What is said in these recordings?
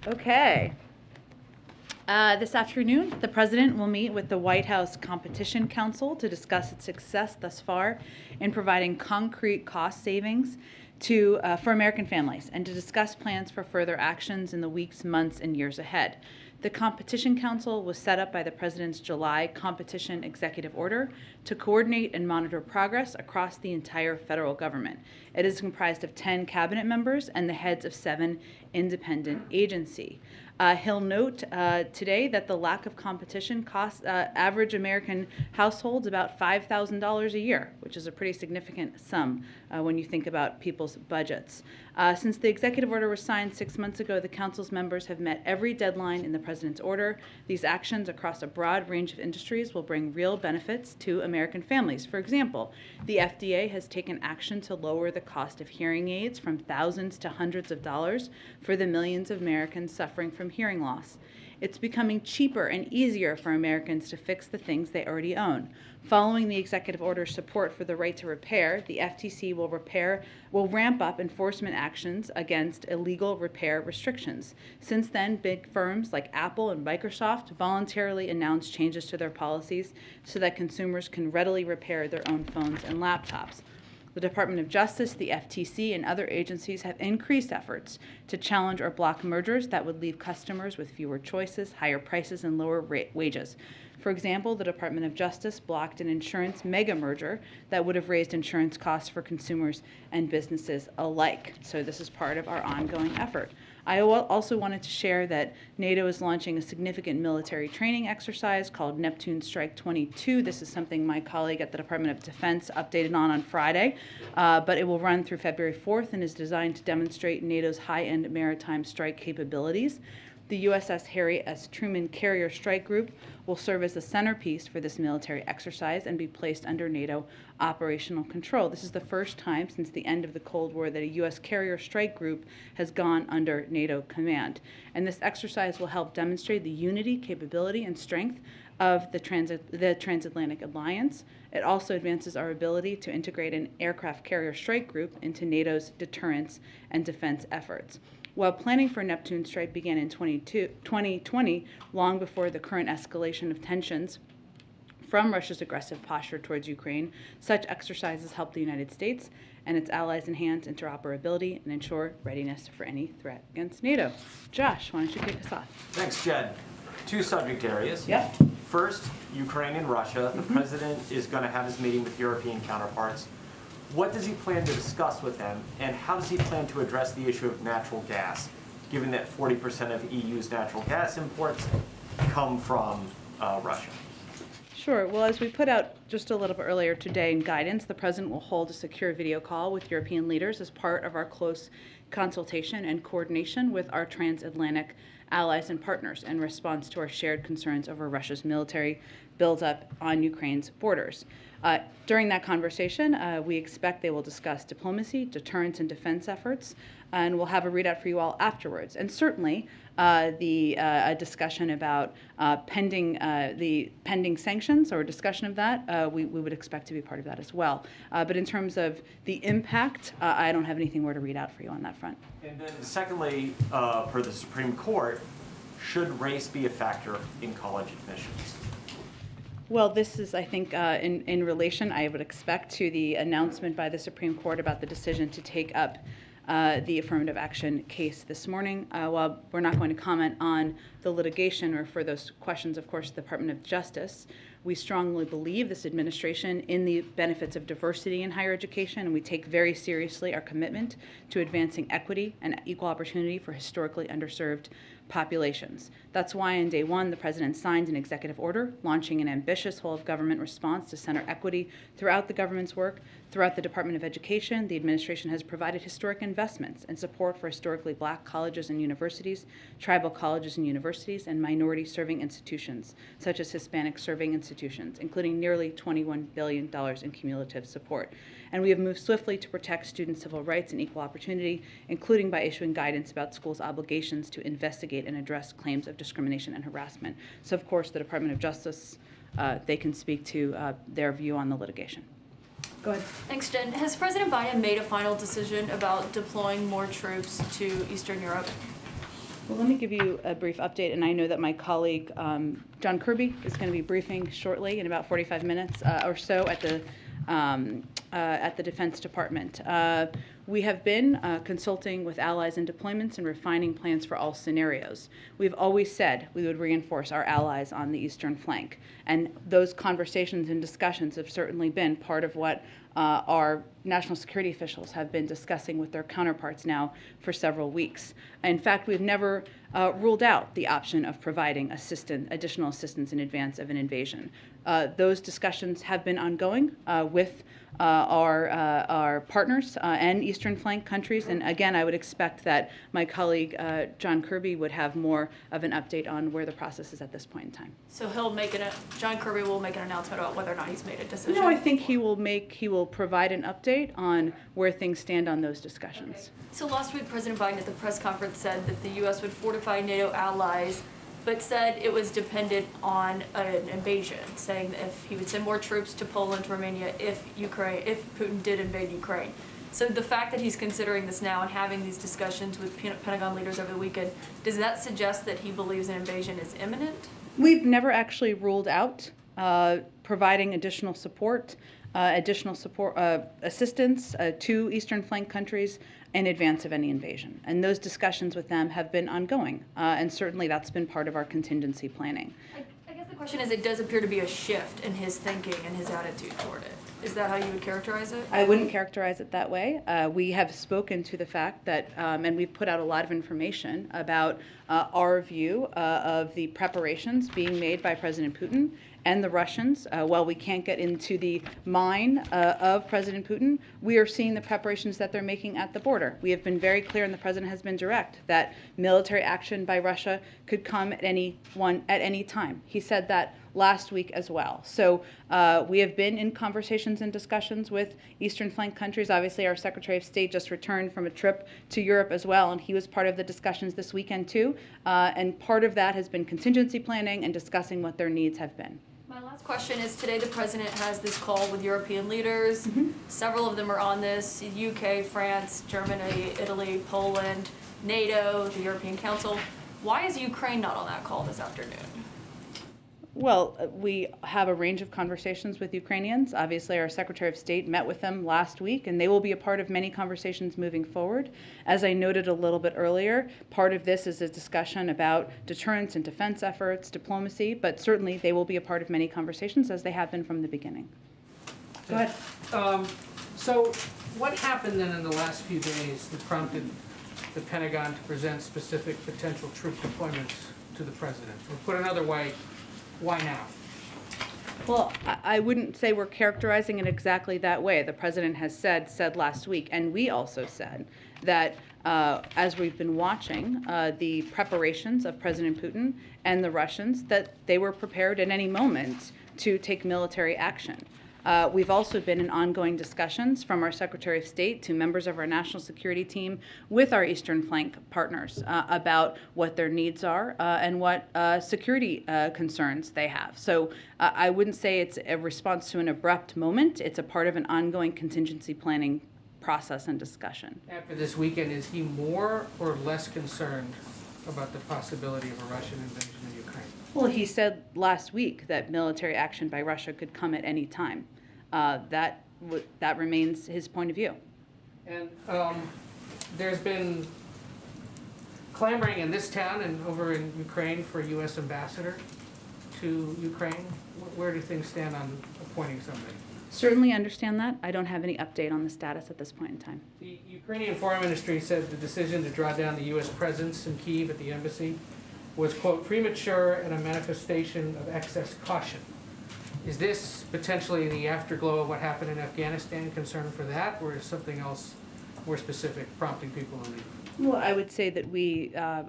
Okay. This afternoon, the President will meet with the White House Competition Council to discuss its success thus far in providing concrete cost savings for American families and to discuss plans for further actions in the weeks, months, and years ahead. The Competition Council was set up by the President's July Competition Executive Order to coordinate and monitor progress across the entire federal government. It is comprised of 10 cabinet members and the heads of 7 independent agencies. He'll note today that the lack of competition costs average American households about $5,000 a year, which is a pretty significant sum when you think about people's budgets. Since the executive order was signed 6 months ago, the Council's members have met every deadline in the President's order. These actions across a broad range of industries will bring real benefits to American families. For example, the FDA has taken action to lower the cost of hearing aids from thousands to hundreds of dollars for the millions of Americans suffering from hearing loss. It's becoming cheaper and easier for Americans to fix the things they already own. Following the executive order's support for the right to repair, the FTC will ramp up enforcement actions against illegal repair restrictions. Since then, big firms like Apple and Microsoft voluntarily announced changes to their policies so that consumers can readily repair their own phones and laptops. The Department of Justice, the FTC, and other agencies have increased efforts to challenge or block mergers that would leave customers with fewer choices, higher prices, and lower wages. For example, the Department of Justice blocked an insurance mega merger that would have raised insurance costs for consumers and businesses alike. So this is part of our ongoing effort. I also wanted to share that NATO is launching a significant military training exercise called Neptune Strike 22. This is something my colleague at the Department of Defense updated on Friday, but it will run through February 4th and is designed to demonstrate NATO's high-end maritime strike capabilities. The USS Harry S. Truman Carrier Strike Group will serve as the centerpiece for this military exercise and be placed under NATO operational control. This is the first time since the end of the Cold War that a U.S. carrier strike group has gone under NATO command. And this exercise will help demonstrate the unity, capability, and strength of the transatlantic alliance. It also advances our ability to integrate an aircraft carrier strike group into NATO's deterrence and defense efforts. While planning for Neptune Strike began in 2020, long before the current escalation of tensions from Russia's aggressive posture towards Ukraine, such exercises help the United States and its allies enhance interoperability and ensure readiness for any threat against NATO. Josh, why don't you kick us off? Thanks, Jen. 2 subject areas. Yep. First, Ukraine and Russia. The President is going to have his meeting with European counterparts. What does he plan to discuss with them, and how does he plan to address the issue of natural gas, given that 40% of EU's natural gas imports come from Russia? Sure. Well, as we put out just a little bit earlier today in guidance, the President will hold a secure video call with European leaders as part of our close consultation and coordination with our transatlantic allies and partners in response to our shared concerns over Russia's military buildup on Ukraine's borders. During that conversation, we expect they will discuss diplomacy, deterrence, and defense efforts, and we'll have a readout for you all afterwards. And certainly, a discussion about the pending sanctions, or a discussion of that, we would expect to be part of that as well. But in terms of the impact, I don't have anything more to read out for you on that front. And then secondly, per the Supreme Court, should race be a factor in college admissions? Well, this is, I think, in relation, I would expect, to the announcement by the Supreme Court about the decision to take up the affirmative action case this morning. While we're not going to comment on the litigation or for those questions, of course, the Department of Justice, we strongly believe this administration in the benefits of diversity in higher education, and we take very seriously our commitment to advancing equity and equal opportunity for historically underserved populations. That's why on day one, the President signed an executive order launching an ambitious whole-of-government response to center equity throughout the government's work. Throughout the Department of Education, the administration has provided historic investments and support for historically Black colleges and universities, tribal colleges and universities, and minority-serving institutions, such as Hispanic-serving institutions, including nearly $21 billion in cumulative support. And we have moved swiftly to protect student civil rights and equal opportunity, including by issuing guidance about schools' obligations to investigate and address claims of discrimination and harassment. So, of course, the Department of Justice, they can speak to their view on the litigation. Go ahead. Thanks, Jen. Has President Biden made a final decision about deploying more troops to Eastern Europe? Well, let me give you a brief update, and I know that my colleague, John Kirby, is going to be briefing shortly in about 45 minutes or so at the Defense Department. We have been consulting with allies in deployments and refining plans for all scenarios. We've always said we would reinforce our allies on the eastern flank, and those conversations and discussions have certainly been part of what our national security officials have been discussing with their counterparts now for several weeks. In fact, we've never ruled out the option of providing additional assistance in advance of an invasion. Those discussions have been ongoing with our partners and Eastern Flank countries. And again, I would expect that my colleague John Kirby would have more of an update on where the process is at this point in time. So John Kirby will make an announcement about whether or not he's made a decision? No, I think he will provide an update on where things stand on those discussions. Okay. So last week, President Biden at the press conference said that the U.S. would fortify NATO allies, but said it was dependent on an invasion, saying that if he would send more troops to Poland, Romania, if Putin did invade Ukraine. So the fact that he's considering this now and having these discussions with Pentagon leaders over the weekend, does that suggest that he believes an invasion is imminent? We've never actually ruled out providing additional assistance to Eastern Flank countries in advance of any invasion. And those discussions with them have been ongoing, and certainly that's been part of our contingency planning. I guess the question is, it does appear to be a shift in his thinking and his attitude toward it. Is that how you would characterize it? I wouldn't characterize it that way. We have spoken to the fact that, and we've put out a lot of information about our view of the preparations being made by President Putin and the Russians. While we can't get into the mind of President Putin, we are seeing the preparations that they're making at the border. We have been very clear, and the President has been direct, that military action by Russia could come at any time. He said that last week as well. So we have been in conversations and discussions with Eastern Flank countries. Obviously, our Secretary of State just returned from a trip to Europe as well, and he was part of the discussions this weekend too. And part of that has been contingency planning and discussing what their needs have been. My last question is, today the President has this call with European leaders. Several of them are on this: UK, France, Germany, Italy, Poland, NATO, the European Council. Why is Ukraine not on that call this afternoon? Well, we have a range of conversations with Ukrainians. Obviously, our Secretary of State met with them last week, and they will be a part of many conversations moving forward. As I noted a little bit earlier, part of this is a discussion about deterrence and defense efforts, diplomacy, but certainly they will be a part of many conversations, as they have been from the beginning. Go ahead. So what happened then in the last few days that prompted the Pentagon to present specific potential troop deployments to the President? Or put another way, why now? Well, I wouldn't say we're characterizing it exactly that way. The President has said last week, and we also said that as we've been watching the preparations of President Putin and the Russians, that they were prepared at any moment to take military action. We've also been in ongoing discussions from our Secretary of State to members of our national security team with our Eastern Flank partners about what their needs are and what security concerns they have. So I wouldn't say it's a response to an abrupt moment. It's a part of an ongoing contingency planning process and discussion. After this weekend, is he more or less concerned about the possibility of a Russian invasion of Ukraine? Well, he said last week that military action by Russia could come at any time. That remains his point of view. And there's been clamoring in this town and over in Ukraine for a U.S. ambassador to Ukraine. Where do things stand on appointing somebody? Certainly understand that. I don't have any update on the status at this point in time. The Ukrainian Foreign Ministry said the decision to draw down the U.S. presence in Kyiv at the embassy was, quote, premature and a manifestation of excess caution. Is this potentially the afterglow of what happened in Afghanistan, concern for that, or is something else more specific prompting people to leave? Well, I would say that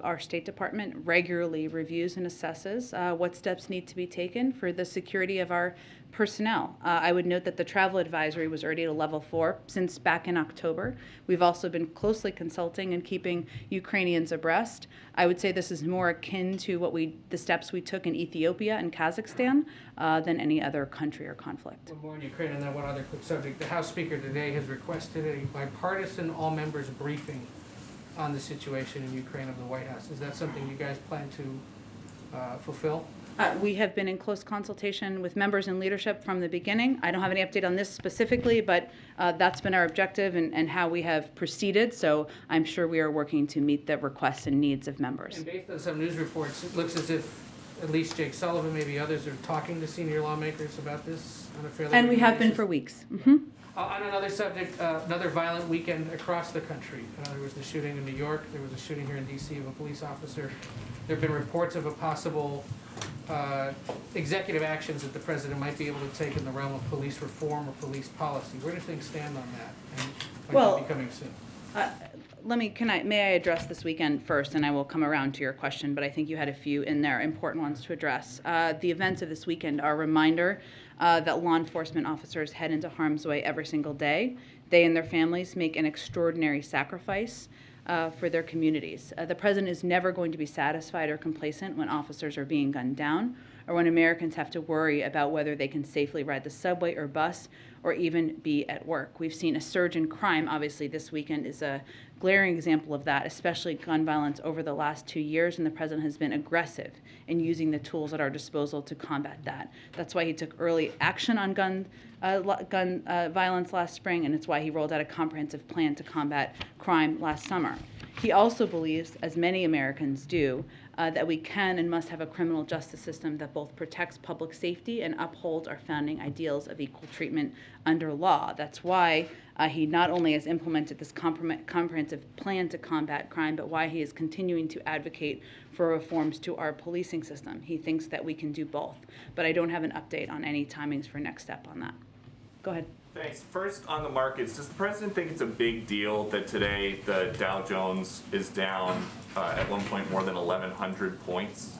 our State Department regularly reviews and assesses what steps need to be taken for the security of our personnel. I would note that the travel advisory was already at a level 4 since back in October. We've also been closely consulting and keeping Ukrainians abreast. I would say this is more akin to the steps we took in Ethiopia and Kazakhstan than any other country or conflict. One more in Ukraine and then one other quick subject. The House Speaker today has requested a bipartisan all-members briefing on the situation in Ukraine of the White House. Is that something you guys plan to fulfill? We have been in close consultation with members and leadership from the beginning. I don't have any update on this specifically, but that's been our objective and how we have proceeded. So I'm sure we are working to meet the requests and needs of members. And based on some news reports, it looks as if at least Jake Sullivan, maybe others, are talking to senior lawmakers about this on a fairly And we regular have been basis. for weeks. Mm-hmm. On another subject, another violent weekend across the country. There was the shooting in New York. There was a shooting here in D.C. of a police officer. There have been reports of a possible executive actions that the president might be able to take in the realm of police reform or police policy. Where do things stand on that? And when Well, could it be coming soon? May I address this weekend first, and I will come around to your question, but I think you had a few in there, important ones to address. The events of this weekend are a reminder that law enforcement officers head into harm's way every single day. They and their families make an extraordinary sacrifice for their communities. The president is never going to be satisfied or complacent when officers are being gunned down, or when Americans have to worry about whether they can safely ride the subway or bus or even be at work. We've seen a surge in crime. Obviously, this weekend is a glaring example of that, especially gun violence over the last 2 years, and the president has been aggressive in using the tools at our disposal to combat that. That's why he took early action on gun violence last spring, and it's why he rolled out a comprehensive plan to combat crime last summer. He also believes, as many Americans do, that we can and must have a criminal justice system that both protects public safety and upholds our founding ideals of equal treatment under law. That's why he not only has implemented this comprehensive plan to combat crime, but why he is continuing to advocate for reforms to our policing system. He thinks that we can do both, but I don't have an update on any timings for next step on that. Go ahead. Thanks. First, on the markets, does the president think it's a big deal that today the Dow Jones is down at one point more than 1,100 points?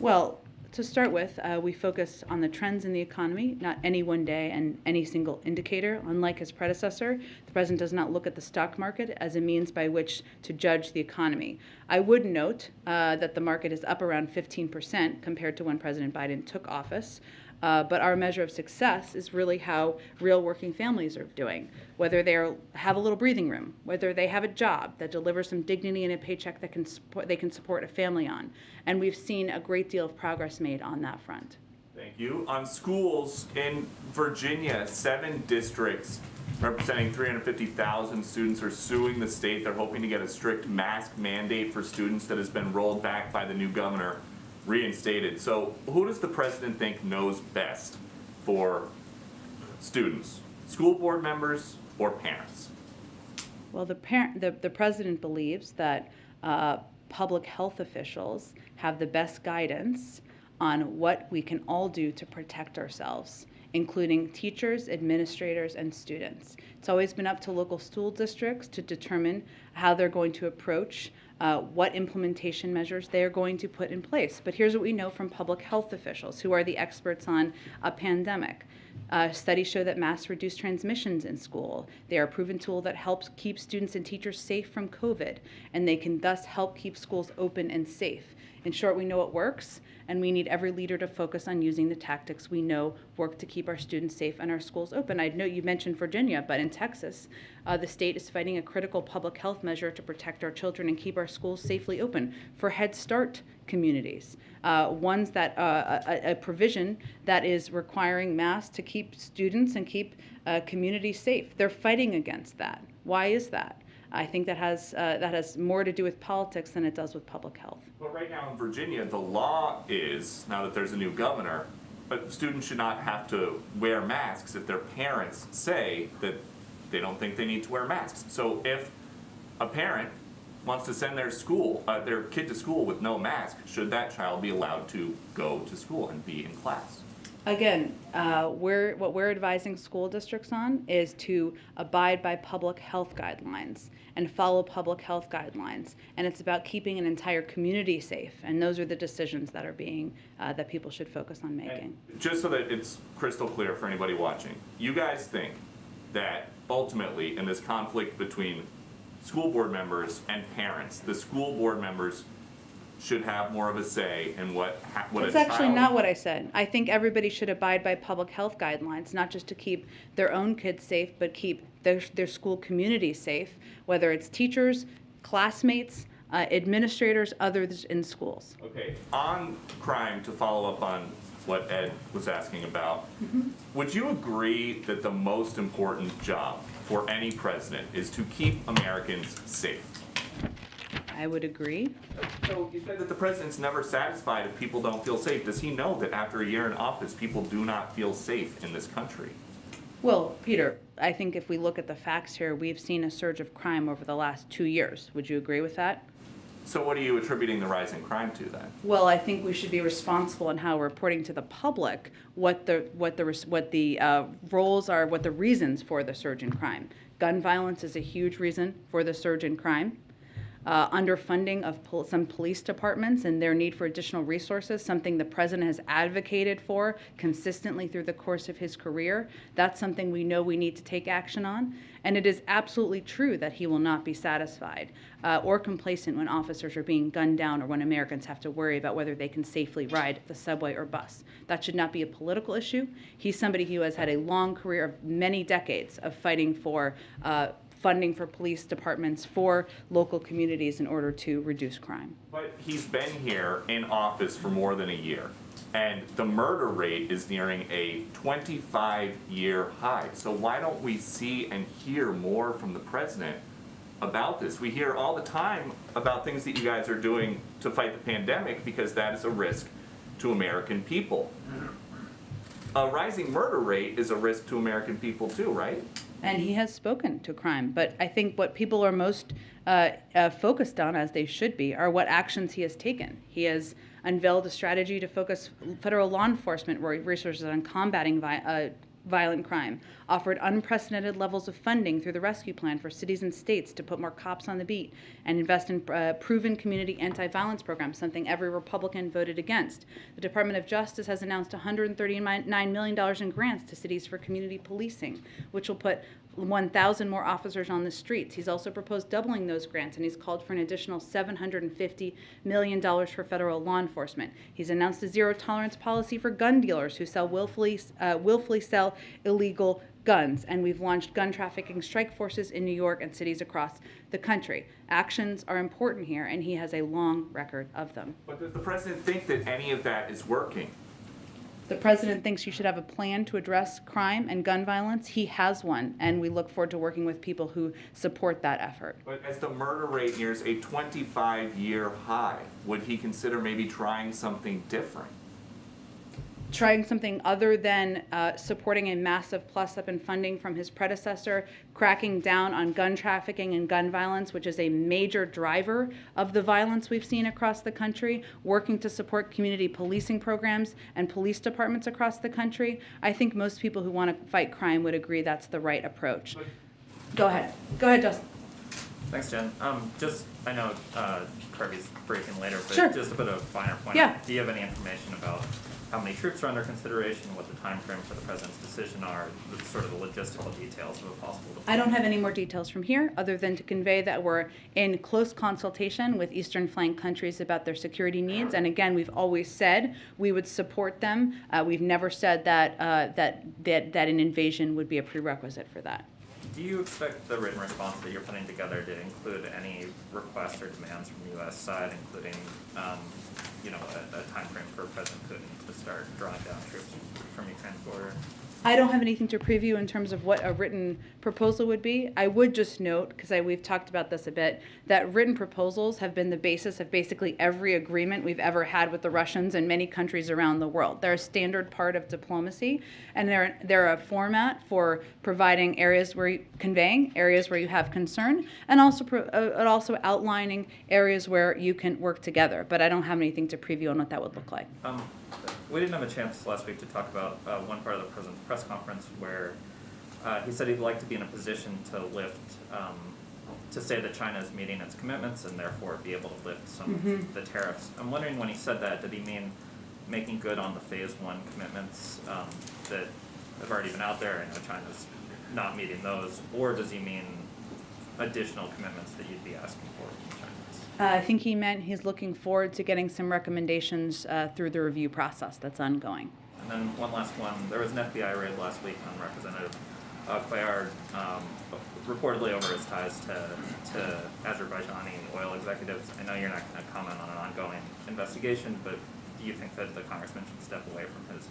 Well, to start with, we focus on the trends in the economy, not any one day and any single indicator. Unlike his predecessor, the president does not look at the stock market as a means by which to judge the economy. I would note that the market is up around 15% compared to when President Biden took office. But our measure of success is really how real working families are doing, whether they have a little breathing room, whether they have a job that delivers some dignity and a paycheck that they can support a family on. And we've seen a great deal of progress made on that front. Thank you. On schools in Virginia, 7 districts representing 350,000 students are suing the state. They're hoping to get a strict mask mandate for students that has been rolled back by the new governor reinstated. So who does the president think knows best for students? School board members or parents? Well, the president believes that public health officials have the best guidance on what we can all do to protect ourselves, including teachers, administrators, and students. It's always been up to local school districts to determine how they're going to approach what implementation measures they're going to put in place. But here's what we know from public health officials, who are the experts on a pandemic. Studies show that masks reduce transmissions in school. They are a proven tool that helps keep students and teachers safe from COVID, and they can thus help keep schools open and safe. In short, we know it works, and we need every leader to focus on using the tactics we know work to keep our students safe and our schools open. I know you mentioned Virginia, but in Texas, the state is fighting a critical public health measure to protect our children and keep our schools safely open for Head Start communities. A provision that is requiring masks to keep students and keep communities safe. They're fighting against that. Why is that? I think that has more to do with politics than it does with public health. But right now in Virginia, the law is, now that there's a new governor, but students should not have to wear masks if their parents say that they don't think they need to wear masks. So if a parent wants to send their kid to school with no mask, should that child be allowed to go to school and be in class? Again, what we're advising school districts on is to abide by public health guidelines and follow public health guidelines. And it's about keeping an entire community safe. And those are the decisions that are that people should focus on making. And just so that it's crystal clear for anybody watching, you guys think that ultimately in this conflict between school board members and parents, the school board members should have more of a say in what That's actually not what I said. I think everybody should abide by public health guidelines, not just to keep their own kids safe, but keep their school community safe, whether it's teachers, classmates, administrators, others in schools. Okay, on crime, to follow up on what Ed was asking about, would you agree that the most important job for any president is to keep Americans safe? I would agree. So you said that the president's never satisfied if people don't feel safe. Does he know that after a year in office, people do not feel safe in this country? Well, Peter, I think if we look at the facts here, we've seen a surge of crime over the last 2 years. Would you agree with that? So what are you attributing the rise in crime to then? Well, I think we should be responsible in how we're reporting to the public what the roles are, what the reasons for the surge in crime. Gun violence is a huge reason for the surge in crime. Underfunding of some police departments and their need for additional resources, something the president has advocated for consistently through the course of his career. That's something we know we need to take action on. And it is absolutely true that he will not be satisfied or complacent when officers are being gunned down or when Americans have to worry about whether they can safely ride the subway or bus. That should not be a political issue. He's somebody who has had a long career of many decades of fighting for funding for police departments, for local communities in order to reduce crime. But he's been here in office for more than a year, and the murder rate is nearing a 25-year high. So why don't we see and hear more from the president about this? We hear all the time about things that you guys are doing to fight the pandemic because that is a risk to American people. A rising murder rate is a risk to American people too, right? And he has spoken to crime. But I think what people are most focused on, as they should be, are what actions he has taken. He has unveiled a strategy to focus federal law enforcement resources on combating violent crime, offered unprecedented levels of funding through the rescue plan for cities and states to put more cops on the beat and invest in proven community anti-violence programs, something every Republican voted against. The Department of Justice has announced $139 million in grants to cities for community policing, which will put 1,000 more officers on the streets. He's also proposed doubling those grants, and he's called for an additional $750 million for federal law enforcement. He's announced a zero-tolerance policy for gun dealers who willfully sell illegal guns, and we've launched gun trafficking strike forces in New York and cities across the country. Actions are important here, and he has a long record of them. But does the president think that any of that is working? The president thinks you should have a plan to address crime and gun violence. He has one, and we look forward to working with people who support that effort. But as the murder rate nears a 25-year high, would he consider maybe trying something different? Trying something other than supporting a massive plus-up in funding from his predecessor, cracking down on gun trafficking and gun violence, which is a major driver of the violence we've seen across the country, working to support community policing programs and police departments across the country. I think most people who want to fight crime would agree that's the right approach. Go ahead. Go ahead, Justin. Thanks, Jen. I know Kirby's briefing later, but Sure. just to put a finer point Yeah. on it, do you have any information about how many troops are under consideration, what the time frame for the president's decision are, sort of the logistical details of a possible deployment? I don't have any more details from here other than to convey that we're in close consultation with Eastern Flank countries about their security needs. And again, we've always said we would support them. We've never said that an invasion would be a prerequisite for that. Do you expect the written response that you're putting together to include any requests or demands from the U.S. side, including, a time frame for President Putin to start drawing down troops from Ukraine's border? I don't have anything to preview in terms of what a written proposal would be. I would just note, because we've talked about this a bit, that written proposals have been the basis of basically every agreement we've ever had with the Russians and many countries around the world. They're a standard part of diplomacy, and they're a format for providing conveying areas where you have concern, and also outlining areas where you can work together. But I don't have anything to preview on what that would look like. We didn't have a chance last week to talk about one part of the president's press conference where he said he'd like to be in a position to say that China is meeting its commitments and therefore be able to lift some of the tariffs. I'm wondering, when he said that, did he mean making good on the phase 1 commitments that have already been out there? I know China's not meeting those, or does he mean additional commitments that you'd be asking for from China? I think he meant he's looking forward to getting some recommendations through the review process that's ongoing. And then one last one. There was an FBI raid last week on Representative Cuellar, reportedly over his ties to Azerbaijani oil executives. I know you're not going to comment on an ongoing investigation, but do you think that the congressman should step away from his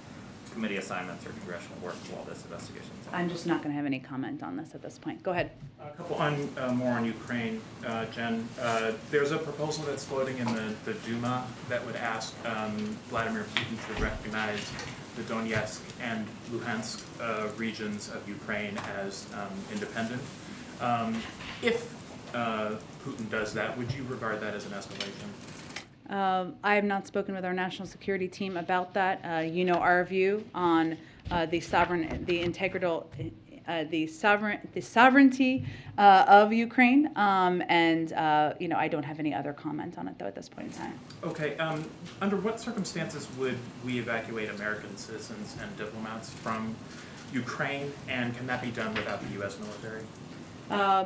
committee assignments or congressional work while this investigation is on? I'm just not going to have any comment on this at this point. Go ahead. A couple more on Ukraine, Jen. There's a proposal that's floating in the Duma that would ask Vladimir Putin to recognize the Donetsk and Luhansk regions of Ukraine as independent. If Putin does that, would you regard that as an escalation? I have not spoken with our national security team about that. You know our view on the sovereignty of Ukraine, and you know, I don't have any other comment on it though at this point in time. Okay. Under what circumstances would we evacuate American citizens and diplomats from Ukraine, and can that be done without the U.S. military?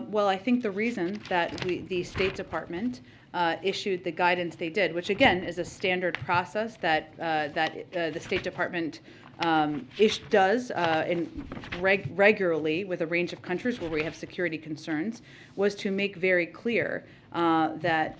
Well, I think the reason that the State Department issued the guidance they did, which again is a standard process that the State Department does regularly with a range of countries where we have security concerns, was to make very clear that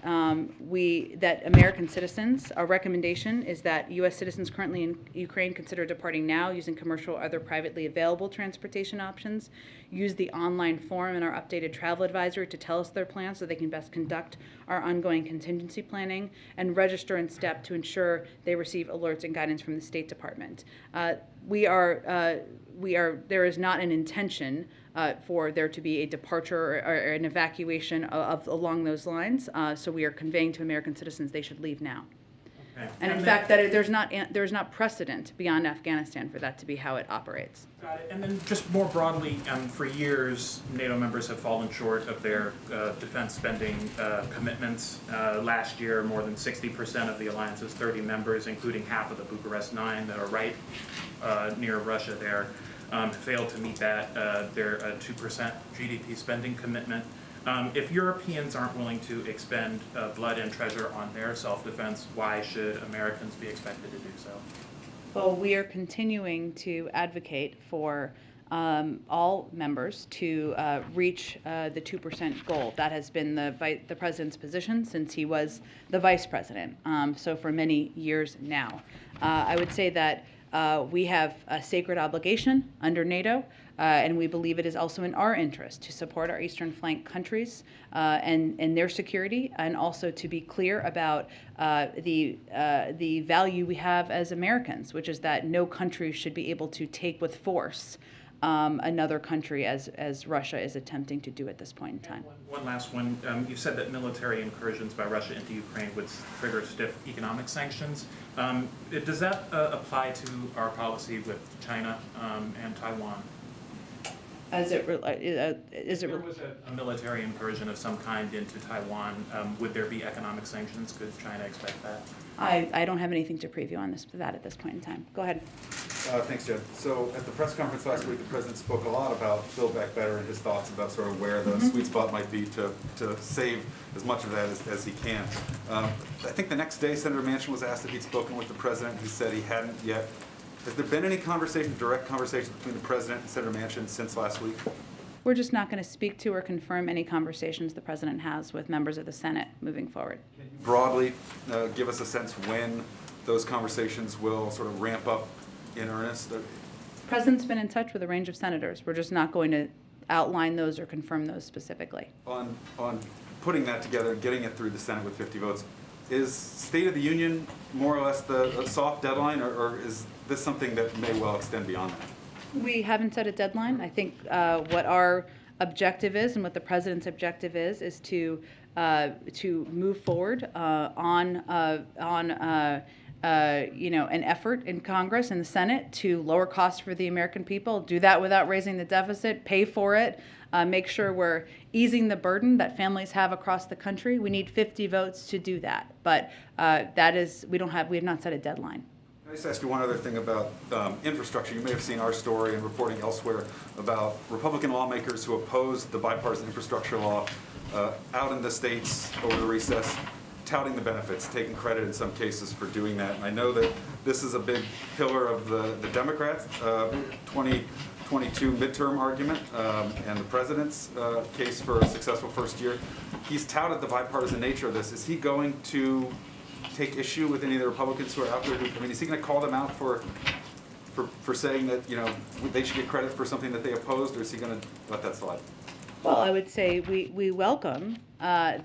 American citizens, our recommendation is that U.S. citizens currently in Ukraine consider departing now using commercial or other privately available transportation options, use the online form in our updated travel advisory to tell us their plans so they can best conduct our ongoing contingency planning, and register in STEP to ensure they receive alerts and guidance from the State Department. There is not an intention for there to be a departure or an evacuation along those lines. So we are conveying to American citizens they should leave now. Okay. And in fact, that there's not precedent beyond Afghanistan for that to be how it operates. Got it. And then just more broadly, for years, NATO members have fallen short of their defense spending commitments. Last year, more than 60% of the alliance's 30 members, including half of the Bucharest 9 that are right near Russia there, failed to meet that, their 2% GDP spending commitment. If Europeans aren't willing to expend blood and treasure on their self-defense, why should Americans be expected to do so? Well, we are continuing to advocate for all members to reach the 2% goal. That has been the president's position since he was the vice president, so for many years now. I would say that we have a sacred obligation under NATO, and we believe it is also in our interest to support our eastern flank countries and their security, and also to be clear about the value we have as Americans, which is that no country should be able to take with force another country as Russia is attempting to do at this point in time. One last one. You said that military incursions by Russia into Ukraine would trigger stiff economic sanctions. Does that apply to our policy with China and Taiwan? Is it If there was a military incursion of some kind into Taiwan, would there be economic sanctions? Could China expect that? I don't have anything to preview on that at this point in time. Go ahead. Thanks, Jen. So at the press conference last week, the president spoke a lot about Build Back Better and his thoughts about sort of where the sweet spot might be to save as much of that as he can. I think the next day, Senator Manchin was asked if he'd spoken with the president. He said he hadn't yet. Has there been any direct conversation between the president and Senator Manchin since last week? We're just not going to speak to or confirm any conversations the president has with members of the Senate moving forward. Can you broadly give us a sense when those conversations will sort of ramp up in earnest? The president's been in touch with a range of senators. We're just not going to outline those or confirm those specifically. On putting that together and getting it through the Senate with 50 votes, is State of the Union more or less the soft deadline, or is this something that may well extend beyond that? We haven't set a deadline. I think what our objective is and what the president's objective is to move forward on an effort in Congress and the Senate to lower costs for the American people, do that without raising the deficit, pay for it, make sure we're easing the burden that families have across the country. We need 50 votes to do that, but we have not set a deadline. Can I just ask you one other thing about infrastructure? You may have seen our story and reporting elsewhere about Republican lawmakers who opposed the bipartisan infrastructure law out in the states over the recess, touting the benefits, taking credit in some cases for doing that. And I know that this is a big pillar of the Democrats. 22 midterm argument and the president's case for a successful first year. He's touted the bipartisan nature of this. Is he going to take issue with any of the Republicans who are out there? I mean, is he going to call them out for saying that, you know, they should get credit for something that they opposed, or is he going to let that slide? Well, I would say we welcome a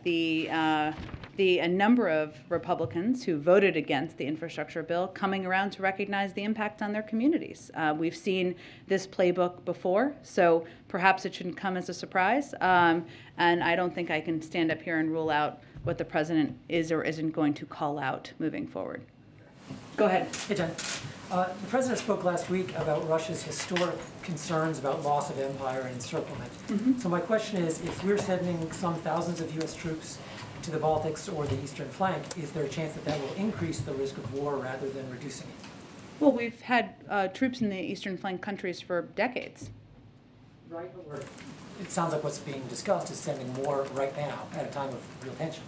number of Republicans who voted against the infrastructure bill coming around to recognize the impact on their communities. We've seen this playbook before, so perhaps it shouldn't come as a surprise. And I don't think I can stand up here and rule out what the president is or isn't going to call out moving forward. Go ahead. Hey, Jen. The president spoke last week about Russia's historic concerns about loss of empire and encirclement. So my question is, if we're sending some thousands of U.S. troops to the Baltics or the eastern flank, is there a chance that that will increase the risk of war rather than reducing it? Well, we've had troops in the eastern flank countries for decades. Right, but it sounds like what's being discussed is sending more right now at a time of real tension.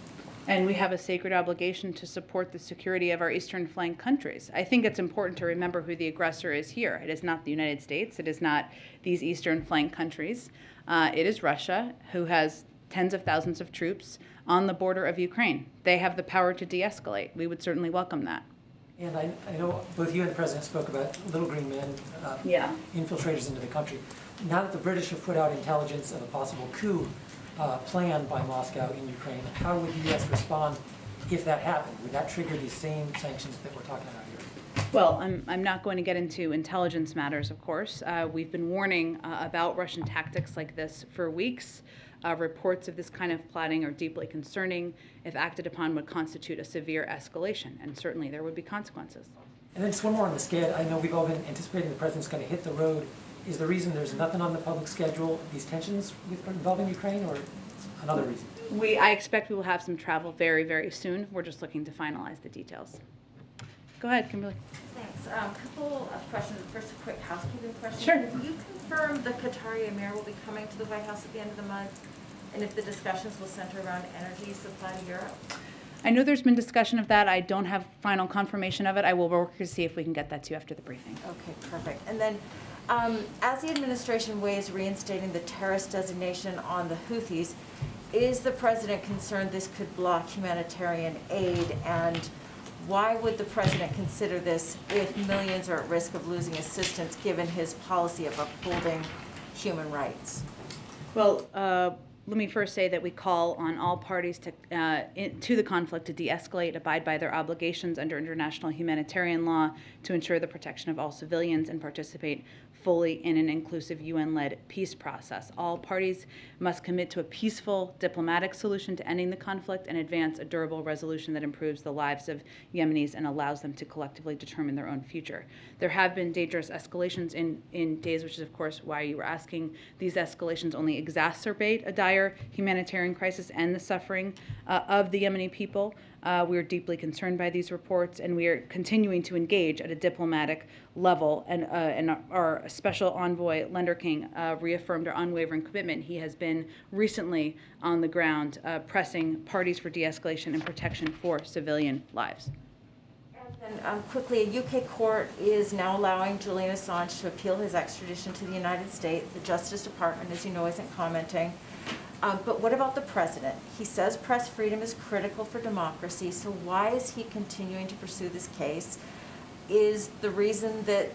And we have a sacred obligation to support the security of our eastern flank countries. I think it's important to remember who the aggressor is here. It is not the United States. It is not these eastern flank countries. It is Russia, who has tens of thousands of troops on the border of Ukraine. They have the power to de-escalate. We would certainly welcome that. And I know both you and the president spoke about little green men, infiltrators into the country. Now that the British have put out intelligence of a possible coup planned by Moscow in Ukraine, how would the U.S. respond if that happened? Would that trigger these same sanctions that we're talking about here? Well, I'm not going to get into intelligence matters, of course. We've been warning about Russian tactics like this for weeks. Reports of this kind of plotting are deeply concerning. If acted upon, would constitute a severe escalation, and certainly there would be consequences. And then just one more on the SCAD. I know we've all been anticipating the president's going to hit the road. Is the reason there's nothing on the public schedule these tensions involving Ukraine, or another reason? I expect we will have some travel very, very soon. We're just looking to finalize the details. Go ahead, Kimberly. Thanks. Couple of questions. First, a quick housekeeping question. Sure. Can you confirm the Qatari Emir will be coming to the White House at the end of the month, and if the discussions will center around energy supply to Europe? I know there's been discussion of that. I don't have final confirmation of it. I will work to see if we can get that to you after the briefing. Okay, perfect. And then, as the administration weighs reinstating the terrorist designation on the Houthis, is the president concerned this could block humanitarian aid? And why would the president consider this if millions are at risk of losing assistance given his policy of upholding human rights? Well, let me first say that we call on all parties to the conflict to de-escalate, abide by their obligations under international humanitarian law to ensure the protection of all civilians, and participate fully in an inclusive UN-led peace process. All parties must commit to a peaceful diplomatic solution to ending the conflict and advance a durable resolution that improves the lives of Yemenis and allows them to collectively determine their own future. There have been dangerous escalations in days, which is of course why you were asking. These escalations only exacerbate a dire humanitarian crisis and the suffering of the Yemeni people. We are deeply concerned by these reports, and we are continuing to engage at a diplomatic level. And our special envoy, Lender King, reaffirmed our unwavering commitment. He has been recently on the ground pressing parties for de-escalation and protection for civilian lives. And then quickly, a UK court is now allowing Julian Assange to appeal his extradition to the United States. The Justice Department, as you know, isn't commenting. But what about the president? He says press freedom is critical for democracy, so why is he continuing to pursue this case? Is the reason that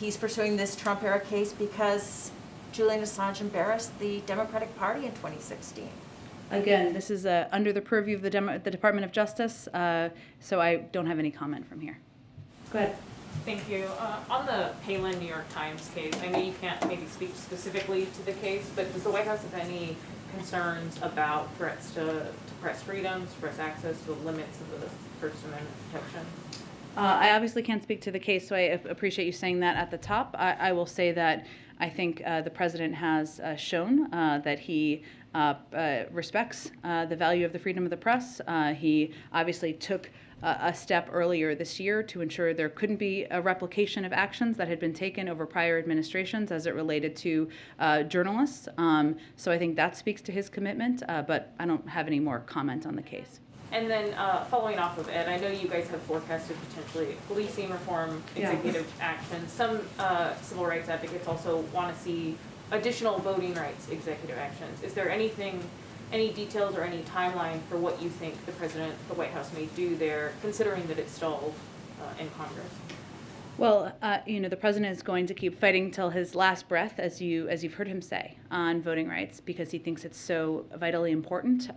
he's pursuing this Trump-era case because Julian Assange embarrassed the Democratic Party in 2016? Again, this is under the purview of the Department of Justice, so I don't have any comment from here. Go ahead. Thank you. On the Palin New York Times case, I know you can't maybe speak specifically to the case, but does the White House have any concerns about threats to press freedoms, press access, to the limits of the First Amendment protection? I obviously can't speak to the case, so I appreciate you saying that at the top. I will say that I think the president has shown that he respects the value of the freedom of the press. He obviously took a step earlier this year to ensure there couldn't be a replication of actions that had been taken over prior administrations as it related to journalists. So I think that speaks to his commitment, but I don't have any more comment on the case. And then following off of Ed, I know you guys have forecasted potentially policing reform, executive action. Some civil rights advocates also want to see additional voting rights executive actions. Is there anything, any details or any timeline for what you think the President, the White House may do there, considering that it's stalled in Congress? Well, the president is going to keep fighting till his last breath, as you've heard him say, on voting rights, because he thinks it's so vitally important.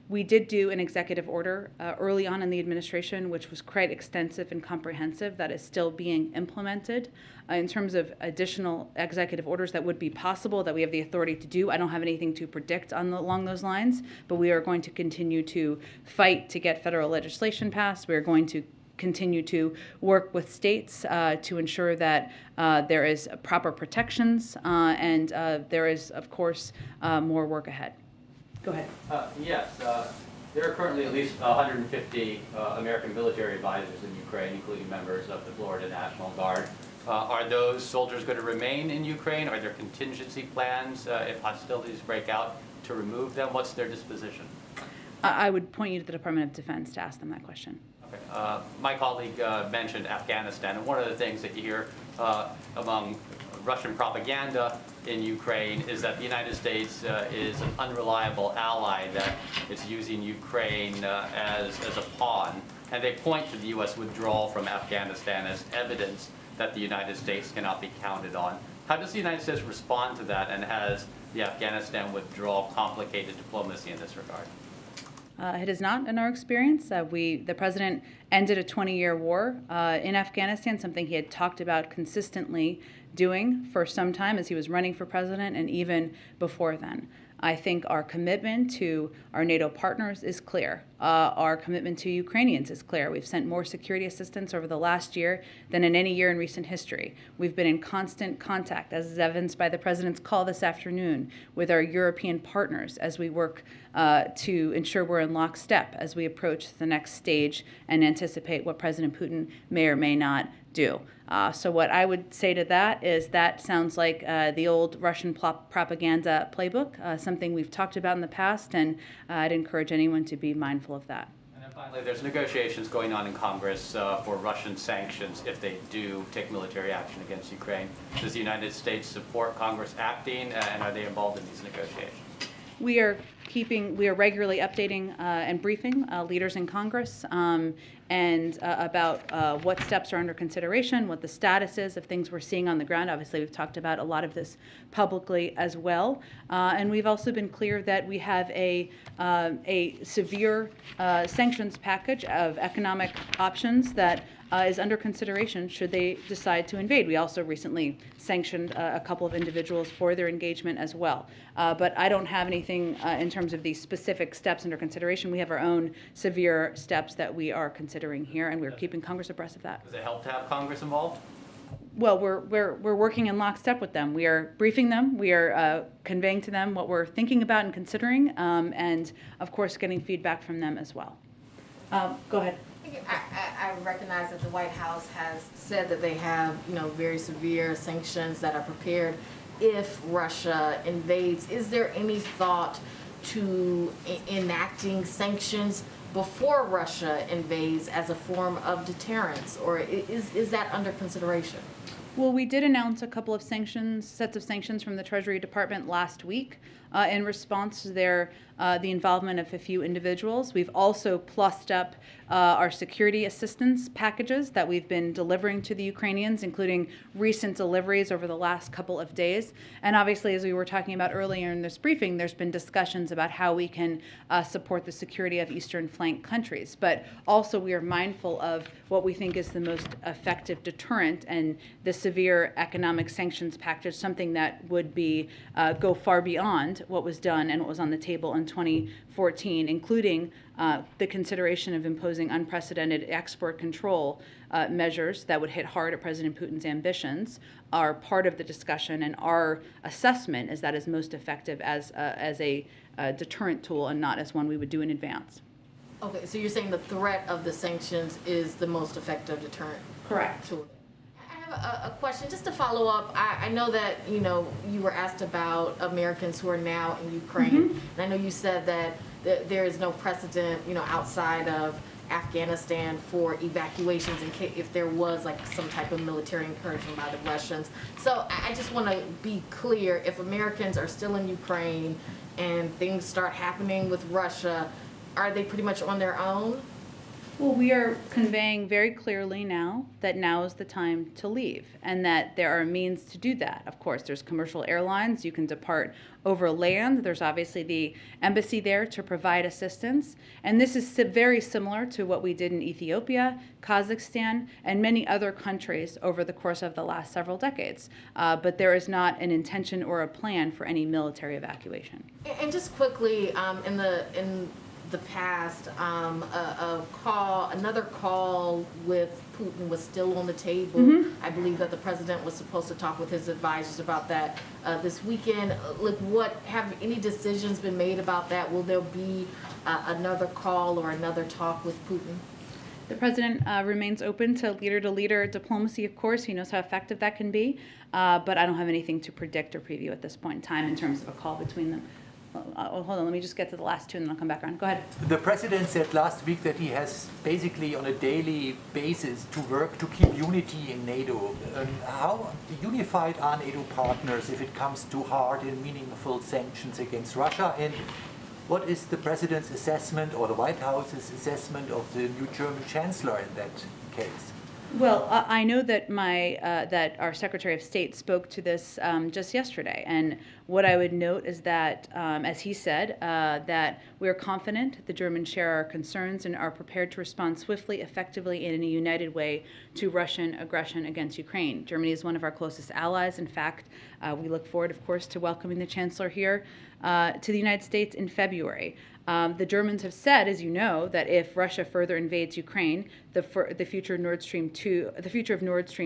We did do an executive order early on in the administration, which was quite extensive and comprehensive, that is still being implemented. In terms of additional executive orders that would be possible, that we have the authority to do, I don't have anything to predict along those lines, but we are going to continue to fight to get federal legislation passed. We are going to continue to work with states to ensure that there is proper protections and there is, of course, more work ahead. Go ahead. Yes, there are currently at least 150 American military advisors in Ukraine, including members of the Florida National Guard. Are those soldiers going to remain in Ukraine? Are there contingency plans if hostilities break out to remove them? What's their disposition? I would point you to the Department of Defense to ask them that question. My colleague mentioned Afghanistan, and one of the things that you hear among Russian propaganda in Ukraine is that the United States is an unreliable ally, that it's using Ukraine as a pawn, and they point to the U.S. withdrawal from Afghanistan as evidence that the United States cannot be counted on. How does the United States respond to that, and has the Afghanistan withdrawal complicated diplomacy in this regard? It is not in our experience. The president ended a 20-year war in Afghanistan, something he had talked about consistently doing for some time as he was running for president and even before then. I think our commitment to our NATO partners is clear. Our commitment to Ukrainians is clear. We've sent more security assistance over the last year than in any year in recent history. We've been in constant contact, as is evidenced by the president's call this afternoon, with our European partners as we work to ensure we're in lockstep as we approach the next stage and anticipate what President Putin may or may not do. So what I would say to that is that sounds like the old Russian propaganda playbook, something we've talked about in the past, and I'd encourage anyone to be mindful of that. And then finally, there's negotiations going on in Congress for Russian sanctions if they do take military action against Ukraine. Does the United States support Congress acting, and are they involved in these negotiations? We are regularly updating and briefing leaders in Congress and about what steps are under consideration, what the status is of things we're seeing on the ground. Obviously, we've talked about a lot of this publicly as well. And we've also been clear that we have a severe sanctions package of economic options that is under consideration should they decide to invade. We also recently sanctioned a couple of individuals for their engagement as well. But I don't have anything in terms of these specific steps under consideration. We have our own severe steps that we are considering here, and we're keeping Congress abreast of that. Does it help to have Congress involved? Well, we're working in lockstep with them. We are briefing them. We are conveying to them what we're thinking about and considering, and of course, getting feedback from them as well. Go ahead. I recognize that the White House has said that they have, very severe sanctions that are prepared if Russia invades. Is there any thought to enacting sanctions before Russia invades as a form of deterrence, or is that under consideration? Well, we did announce a couple of sets of sanctions from the Treasury Department last week in response to the involvement of a few individuals. We've also plussed up our security assistance packages that we've been delivering to the Ukrainians, including recent deliveries over the last couple of days. And obviously, as we were talking about earlier in this briefing, there's been discussions about how we can support the security of Eastern flank countries. But also, we are mindful of what we think is the most effective deterrent, and the severe economic sanctions package, something that would be go far beyond what was done and what was on the table in 2014, including the consideration of imposing unprecedented export control measures that would hit hard at President Putin's ambitions, are part of the discussion, and our assessment is that is most effective as a deterrent tool and not as one we would do in advance. Okay, so you're saying the threat of the sanctions is the most effective deterrent? Correct. Tool. I have a question just to follow up. I know that you were asked about Americans who are now in Ukraine, and I know you said that there is no precedent, you know, outside of Afghanistan for evacuations in case if there was like some type of military incursion by the Russians. So I just want to be clear, if Americans are still in Ukraine and things start happening with Russia, are they pretty much on their own? Well, we are conveying very clearly now that now is the time to leave, and that there are means to do that. Of course, there's commercial airlines. You can depart over land. There's obviously the embassy there to provide assistance. And this is very similar to what we did in Ethiopia, Kazakhstan, and many other countries over the course of the last several decades. But there is not an intention or a plan for any military evacuation. And just quickly, in the past, another call with Putin was still on the table. I believe that the president was supposed to talk with his advisors about that this weekend. Look, have any decisions been made about that? Will there be another call or another talk with Putin? The president remains open to leader diplomacy, of course. He knows how effective that can be. But I don't have anything to predict or preview at this point in time in terms of a call between them. Hold on, let me just get to the last two and then I'll come back around. Go ahead. The president said last week that he has basically on a daily basis to work to keep unity in NATO. How unified are NATO partners if it comes to hard and meaningful sanctions against Russia? And what is the president's assessment or the White House's assessment of the new German chancellor in that case? Well, I know that that our Secretary of State spoke to this just yesterday, and what I would note is that, as he said, that we are confident the Germans share our concerns and are prepared to respond swiftly, effectively, and in a united way to Russian aggression against Ukraine. Germany is one of our closest allies. In fact, we look forward, of course, to welcoming the Chancellor here to the United States in February. The Germans have said, as you know, that if Russia further invades Ukraine, the future of Nord Stream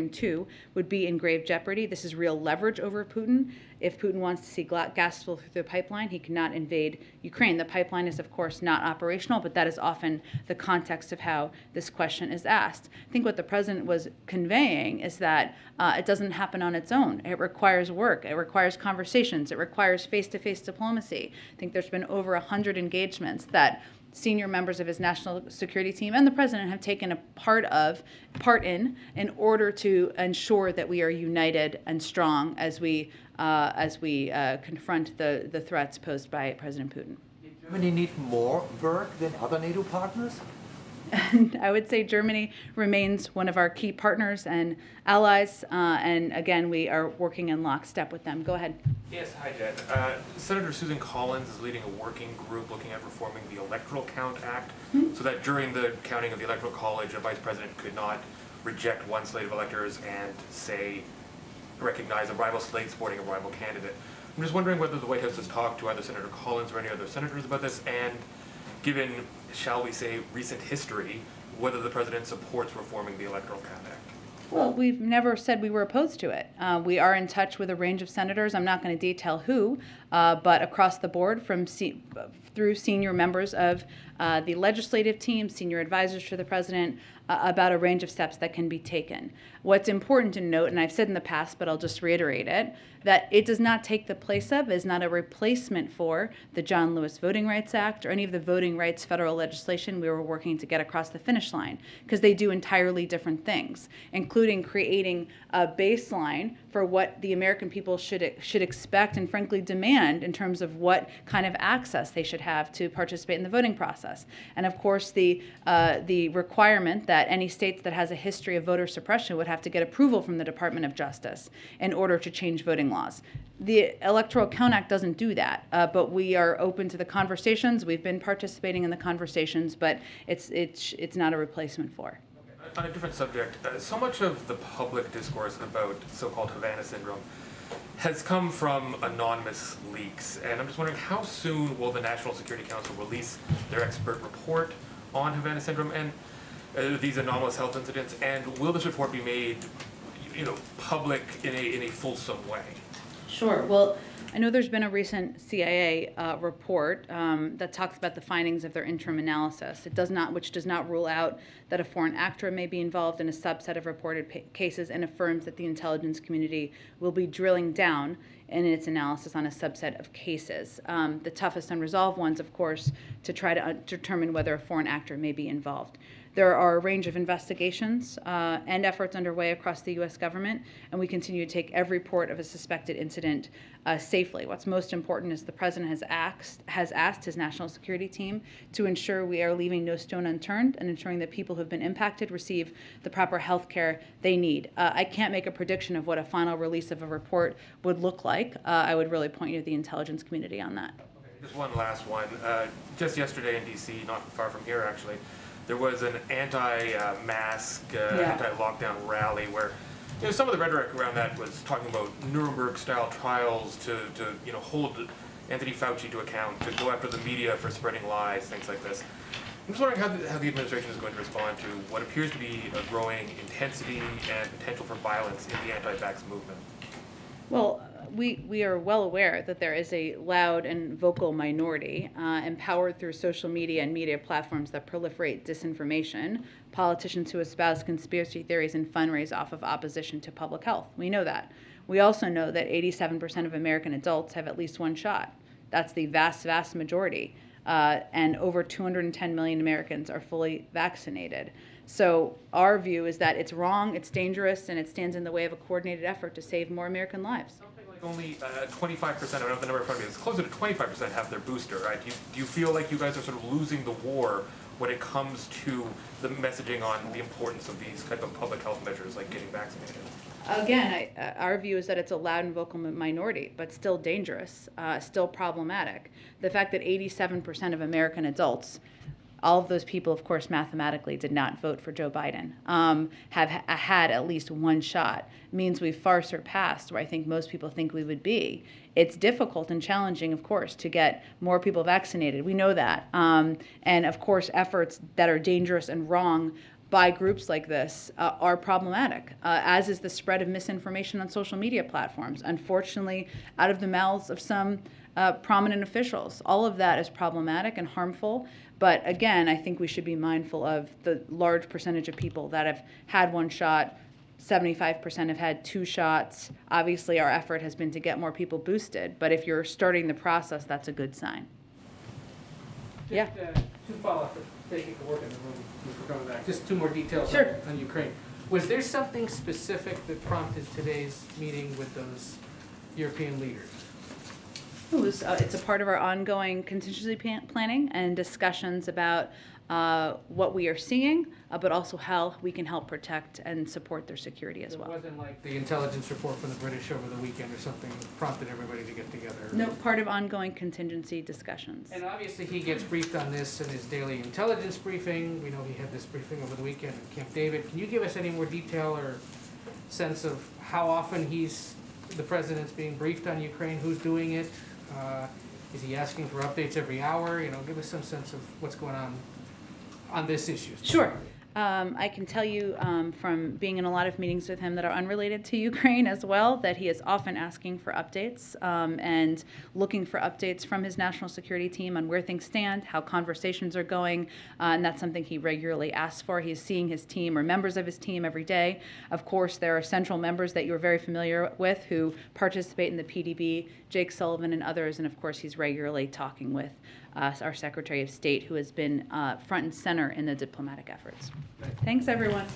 2 would be in grave jeopardy. This is real leverage over Putin. If Putin wants to see gas flow through the pipeline, he cannot invade Ukraine. The pipeline is, of course, not operational, but that is often the context of how this question is asked. I think what the president was conveying is that it doesn't happen on its own. It requires work. It requires conversations. It requires face-to-face diplomacy. I think there's been over 100 engagements that senior members of his national security team and the president have taken a part in order to ensure that we are united and strong as we confront the threats posed by President Putin. Does Germany need more work than other NATO partners? I would say Germany remains one of our key partners and allies, and again, we are working in lockstep with them. Go ahead. Yes, hi Jen. Senator Susan Collins is leading a working group looking at reforming the Electoral Count Act so that during the counting of the Electoral College, a vice president could not reject one slate of electors and, say, recognize a rival slate supporting a rival candidate. I'm just wondering whether the White House has talked to either Senator Collins or any other senators about this, and given, shall we say, recent history, whether the president supports reforming the Electoral Count Act. Well, we've never said we were opposed to it. We are in touch with a range of senators. I'm not going to detail who, but across the board through senior members of the legislative team, senior advisors to the president, about a range of steps that can be taken. What's important to note, and I've said in the past, but I'll just reiterate it, that it does not take the place of, is not a replacement for the John Lewis Voting Rights Act or any of the voting rights federal legislation we were working to get across the finish line, because they do entirely different things, including creating a baseline for what the American people should expect and frankly demand in terms of what kind of access they should have to participate in the voting process. And of course, the requirement that any state that has a history of voter suppression would have to get approval from the Department of Justice in order to change voting laws. The Electoral Count Act doesn't do that, but we are open to the conversations. We've been participating in the conversations, but it's not a replacement for. On a different subject, so much of the public discourse about so-called Havana syndrome has come from anonymous leaks, and I'm just wondering how soon will the National Security Council release their expert report on Havana syndrome and these anomalous health incidents, and will this report be made, public in a fulsome way? Sure. Well, I know there's been a recent CIA report that talks about the findings of their interim analysis. Which does not rule out that a foreign actor may be involved in a subset of reported cases, and affirms that the intelligence community will be drilling down in its analysis on a subset of cases. The toughest unresolved ones, of course, to try to determine whether a foreign actor may be involved. There are a range of investigations and efforts underway across the U.S. government, and we continue to take every report of a suspected incident safely. What's most important is the President has asked his national security team to ensure we are leaving no stone unturned and ensuring that people who have been impacted receive the proper health care they need. I can't make a prediction of what a final release of a report would look like. I would really point you to the intelligence community on that. Okay, just one last one. Just yesterday in D.C., not far from here actually, there was an anti-mask, anti-lockdown rally where, some of the rhetoric around that was talking about Nuremberg-style trials to hold Anthony Fauci to account, to go after the media for spreading lies, things like this. I'm just wondering how the administration is going to respond to what appears to be a growing intensity and potential for violence in the anti-vax movement. Well, we are well aware that there is a loud and vocal minority empowered through social media and media platforms that proliferate disinformation, politicians who espouse conspiracy theories and fundraise off of opposition to public health. We know that. We also know that 87% of American adults have at least one shot. That's the vast, vast majority. And over 210 million Americans are fully vaccinated. So our view is that it's wrong, it's dangerous, and it stands in the way of a coordinated effort to save more American lives. Something like only 25%, I don't have the number in front of me, it's closer to 25% have their booster, right? Do you feel like you guys are sort of losing the war when it comes to the messaging on the importance of these type of public health measures like getting vaccinated? Again, our view is that it's a loud and vocal minority, but still dangerous, still problematic. The fact that 87% of American adults, all of those people, of course, mathematically did not vote for Joe Biden, have had at least one shot, means we've far surpassed where I think most people think we would be. It's difficult and challenging, of course, to get more people vaccinated. We know that. And, of course, efforts that are dangerous and wrong by groups like this are problematic, as is the spread of misinformation on social media platforms, unfortunately, out of the mouths of some prominent officials. All of that is problematic and harmful. But again, I think we should be mindful of the large percentage of people that have had one shot. 75% have had two shots. Obviously, our effort has been to get more people boosted. But if you're starting the process, that's a good sign. Just, two follow-ups. Taking a work in the room before coming back. Just two more details on Ukraine. Was there something specific that prompted today's meeting with those European leaders? It's a part of our ongoing contingency planning and discussions about what we are seeing, but also how we can help protect and support their security as well. It wasn't like the intelligence report from the British over the weekend or something that prompted everybody to get together? No, part of ongoing contingency discussions. And obviously he gets briefed on this in his daily intelligence briefing. We know he had this briefing over the weekend at Camp David. Can you give us any more detail or sense of how often the president's being briefed on Ukraine, who's doing it? Is he asking for updates every hour? Give us some sense of what's going on this issue. Sure. I can tell you from being in a lot of meetings with him that are unrelated to Ukraine as well, that he is often asking for updates and looking for updates from his national security team on where things stand, how conversations are going, and that's something he regularly asks for. He's seeing his team or members of his team every day. Of course, there are central members that you're very familiar with who participate in the PDB, Jake Sullivan and others, and of course he's regularly talking with our Secretary of State, who has been front and center in the diplomatic efforts. Thanks, everyone.